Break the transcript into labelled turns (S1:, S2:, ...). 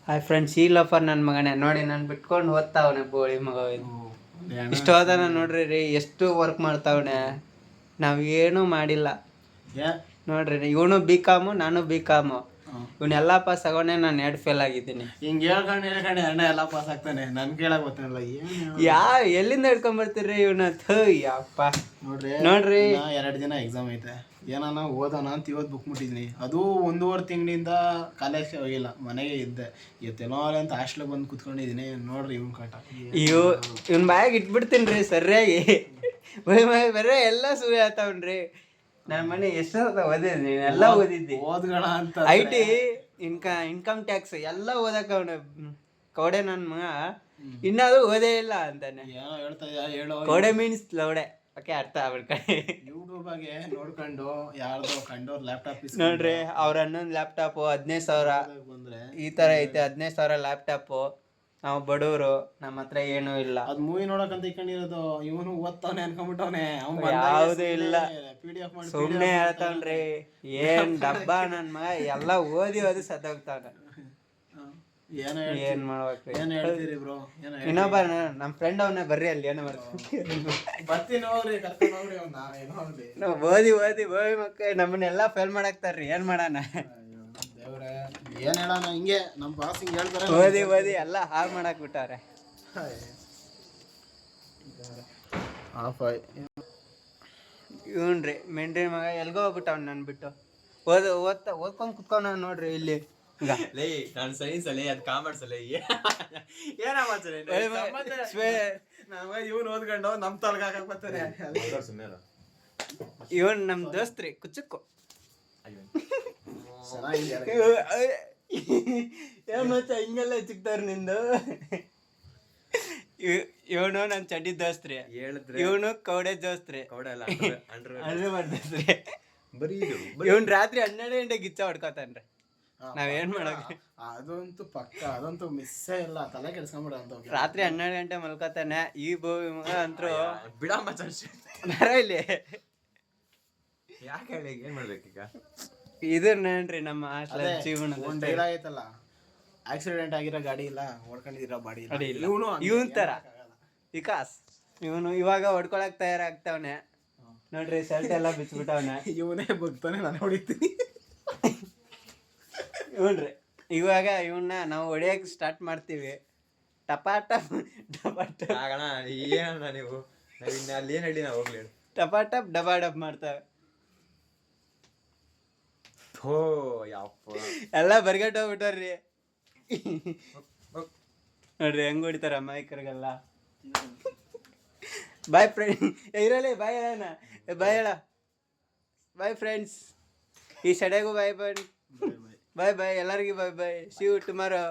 S1: Hi friends, ಈ ಲಫರ್ ನನ್ನ ಮಗನೇ ನೋಡಿ ನಾನು ಬಿಟ್ಕೊಂಡು ಓದ್ತಾವನೆ ಬೋಳಿ ಮಗ. ಇಷ್ಟು ಹೋದಾನ ನೋಡ್ರಿ ರೀ, ಎಷ್ಟು ವರ್ಕ್ ಮಾಡ್ತಾವನೆ. ನಾವು ಏನೂ ಮಾಡಿಲ್ಲ ನೋಡ್ರಿ. ಇವನು ಬಿ.ಕಾಮು, ನಾನು ಬಿ.ಕಾಮು. ಇವನ್ನೆಲ್ಲ ಪಾಸ್ ಆಗೋನೆ, ನಾನು 2 ಫೇಲ್ ಆಗಿದ್ದೀನಿ.
S2: ಹಿಂಗೆ ಹೇಳ್ಕೊಂಡು ಅಣ್ಣ ಎಲ್ಲ ಪಾಸ್ ಆಗ್ತಾನೆ. ನನ್ ಕೇಳಕ್ ಗೊತ್ತಿಲ್ಲ
S1: ಎಲ್ಲಿಂದ ಹಿಡ್ಕೊಂಡ್ಬರ್ತೀರಿ ಇವನ? ಯಪ್ಪ ನೋಡ್ರಿ
S2: 2 ದಿನ ಎಕ್ಸಾಮ್ ಐತೆ. ಏನಾನ ಓದೋಣ ಅಂತ ಇವತ್ತು ಬುಕ್ ಮುಟ್ಟಿದ್ದೀನಿ. ಅದು 1.5 ತಿಂಗಳಿಂದ ಕಾಲೇಜ್ ಹೋಗಿಲ್ಲ, ಮನೆಗೆ ಇದ್ದೆ. ಇವತ್ತೇನೋ ಅಂತ ಹಾಸ್ಟ್ಲಿಗೆ ಬಂದು ಕುತ್ಕೊಂಡಿದ್ದೀನಿ. ನೋಡ್ರಿ ಇವ್ನ ಕಾಟ.
S1: ಇವನ್ ಬಾಯಾಗ ಇಟ್ಬಿಡ್ತೀನಿ ರೀ ಸರಿಯಾಗಿ. ಬರೇ ಎಲ್ಲ ಸುಳ್ಳು ಹೇಳ್ತಾವನ್ರಿ. ನನ್ನ ಮನೆ ಎಷ್ಟು ಓದಿದ್ನಿ, ಎಲ್ಲ ಓದಿದ್ದಿ.
S2: ಓದ್ಗೋಣ ಅಂತ
S1: IT, ಇನ್ಕಮ್ ಟ್ಯಾಕ್ಸ್ ಎಲ್ಲ ಓದಕ್ಕೆ ಅವನ ಕೌಡೆ. ನನ್ನ ಮಗ ಇನ್ನಾದ್ರೂ ಓದೇ ಇಲ್ಲ ಅಂತಾನೆ.
S2: ಏನೋ ಹೇಳ್ತಾ ಹೇಳೋ.
S1: ಕೌಡೆ ಮೀನ್ಸ್ ಲೌಡೆ. ಓಕೆ, ಅರ್ಥ ಆಗ್ಬಿಡ್ಕಡೆ.
S2: ಯೂಟ್ಯೂಬಾಗೆ ನೋಡ್ಕೊಂಡು ಯಾರ್ದೋ ಕಂಡೋರ್ ಲ್ಯಾಪ್ಟಾಪ್
S1: ನೋಡ್ರಿ, ಅವ್ರ ಹನ್ನೊಂದು ಲ್ಯಾಪ್ಟಾಪು 15,000
S2: ಬಂದ್ರೆ
S1: ಈ ತರ ಐತೆ. 15,000 ಲ್ಯಾಪ್ಟಾಪು. ನಾವು ಬಡವರು, ನಮ್ಮ ಹತ್ರ ಏನೂ ಇಲ್ಲ.
S2: ಅದ್ ಮೂವಿ ನೋಡಕಂತ ಇಟ್ಕೊಂಡಿರೋದು. ಇವನು ಓದ್ತಾವನೆ ಅನ್ಕೊಂಡ್ಬಿಟ್ಟವನೆ.
S1: ಯಾವ್ದು ಇಲ್ಲ,
S2: PDF ಮಾಡಿ
S1: ಸುಮ್ನೆ ಹೇಳ್ತಾವ್ರಿ. ಏನ್ ಡಬ್ಬ ನನ್ ಮಗ, ಎಲ್ಲ ಓದಿ ಸತ್ತೋಗ್ತಾವ. ಏನ್ ಮಾಡ್ಬೇಕು?
S2: ಏನ್ ಹೇಳ್ತೀರಿ ಬ್ರೋ?
S1: ಇನ್ನೊಬ್ಬ ನಮ್ ಫ್ರೆಂಡ್ ಅವನೇ, ಬರ್ರಿ ಅಲ್ಲಿ ಏನೋ
S2: ಬರ್ತೀನಿ ಹೋಗ್ರಿ, ಕರ್ಕೊಂಡು ಹೋಗ್ರಿ ಅವ್ನ.
S1: ನಾವು ಓದಿ ಮಕ್ಕಳು ನಮ್ಮನ್ನೆಲ್ಲ ಫೇಲ್ ಮಾಡಾಕ್ತಾರ್ರಿ. ಏನ್ ಮಾಡೋಣ
S2: ದೇವ್ರೆ, ಏನ್ ಹೇಳೋಣ? ಹಿಂಗೆ ನಮ್ ಬಾಸ್ ಹಿಂಗೆ ಹೇಳ್ತಾರೆ.
S1: ಓದಿ ಎಲ್ಲ ಹಾಳು ಮಾಡಾಕ್ ಬಿಟ್ಟಾರೆ. ಇವನ್ರಿ ಮೆಂಡ್ರಿ ಮಗ ಎಲ್ಗೋ ಹೋಗ್ಬಿಟ್ಟವ್ ನನ್ ಬಿಟ್ಟು. ಓದ್ಕೊಂಡ್ ಕುತ್ಕೊಂಡ ನೋಡ್ರಿ ಇಲ್ಲಿ.
S3: ನಾನು ಸೈನ್ಸ್ ಅಲ್ಲಿ, ಅದು ಕಾಮರ್ಸ್ ಅಲ್ಲಿ.
S2: ಇವನ್ ಓದ್ಕೊಂಡು ನಮ್ ತಲೆಗೆ ಹಾಕಕ್ ಬರ್ತಾರೆ.
S1: ಇವನ್ ನಮ್ ದೋಸ್ತ್ರಿ ಕುಚ್ಚಕ್ಕು. ಏನ್ ಮಚ್ಚ ಹಿಂಗೆಲ್ಲ ಚಿಕ್ತಾರ ನಿಂದು? ಇವನು ನನ್ ಚಡ್ಡಿ ದೋಸ್ತ್ರಿ. ಇವನು ಕೌಡೆ ದೋಸ್ತ್ರಿ. ಮಾಡ್ದೋಸ್ತ್ರಿ. ಇವನ್ ರಾತ್ರಿ 12 ಗಂಟೆಗೆ ಗಿಚ್ಚ ಹೊಡ್ಕೋತಾನ್ರಿ. ನಾವೇನ್ ಮಾಡಕ್?
S2: ಅದಂತೂ ಪಕ್ಕ, ಅದಂತೂ ಮಿಸ್ಸೇ ಇಲ್ಲ. ತಲೆ ಕೆಡ್ಸ್ಕೊಂಬಿಡ ಅಂತ.
S1: ರಾತ್ರಿ 12 ಗಂಟೆ ಮಲ್ಕೋತಾನೆ. ಈ ಬೋವಿ ಮಗ ಅಂತೂ
S3: ಬಿಡಮ್ಮ
S1: ನರ ಇಲ್ಲಿ.
S3: ಯಾಕೆ ಹೇಳಿ, ಏನ್ ಮಾಡ್ಬೇಕೀಗ?
S1: ಇದನ್ನೇನ್ರಿ ನಮ್ಮ ಹಾಸ್ಟೆಲ್ ಜೀವನ
S2: ಆಯ್ತಲ್ಲ. ಆಕ್ಸಿಡೆಂಟ್ ಆಗಿರೋ ಗಾಡಿ ಇಲ್ಲ, ಹೊಡ್ಕೊಂಡಿರೋ ಬಾಡಿ ಇಲ್ಲ.
S1: ಇವನ್ ತರ ವಿಕಾಸ್. ಇವನು ಇವಾಗ ಹೊಡ್ಕೊಳಕ್ ತಯಾರಾಗ್ತಾವನೆ ನೋಡ್ರಿ. ಶರ್ಟ್ ಎಲ್ಲ ಬಿಚ್ಬಿಟ್ಟವನೆ.
S2: ಇವನೇ ಬಗ್ತಾನೆ, ನಾನು ಹೊಡಿತೀನಿ.
S1: ಇವನ್ರಿ ಇವಾಗ ಇವನ್ನ ನಾವು ಹೊಡಿಯಕ್ ಸ್ಟಾರ್ಟ್ ಮಾಡ್ತೀವಿ. ಟಪಾಟ
S3: ಆಗೋಣ. ಏನಣ್ಣ ನೀವು? ಅಲ್ಲಿ ಏನ್ ಹೇಳಿ, ನಾವು ಹೋಗ್ಲಿ.
S1: ಟಪಾಟಪ್ ಡಬಾಡಪ್ ಮಾಡ್ತಾವೆ. ಎಲ್ಲ ಬರ್ಗಟ್ ಹೋಗ್ಬಿಟ್ಟಾರ್ರಿ. ನೋಡ್ರಿ ಹೆಂಗ್ ಹೊಡಿತಾರ ಅಮಾಯಕರಿಗೆಲ್ಲ. Boy friend. ಇರಲಿ, ಬಾಯ್ ಹೇಳೋಣ. ಬಾಯ್ ಹೇಳ. Bye friends. ಈ ಸಡೆಗೂ ಬಾಯ್ ಬಾಯ್. ಬಾಯ್ ಎಲ್ಲರಿಗೂ ಬಾಯ್. C you tomorrow.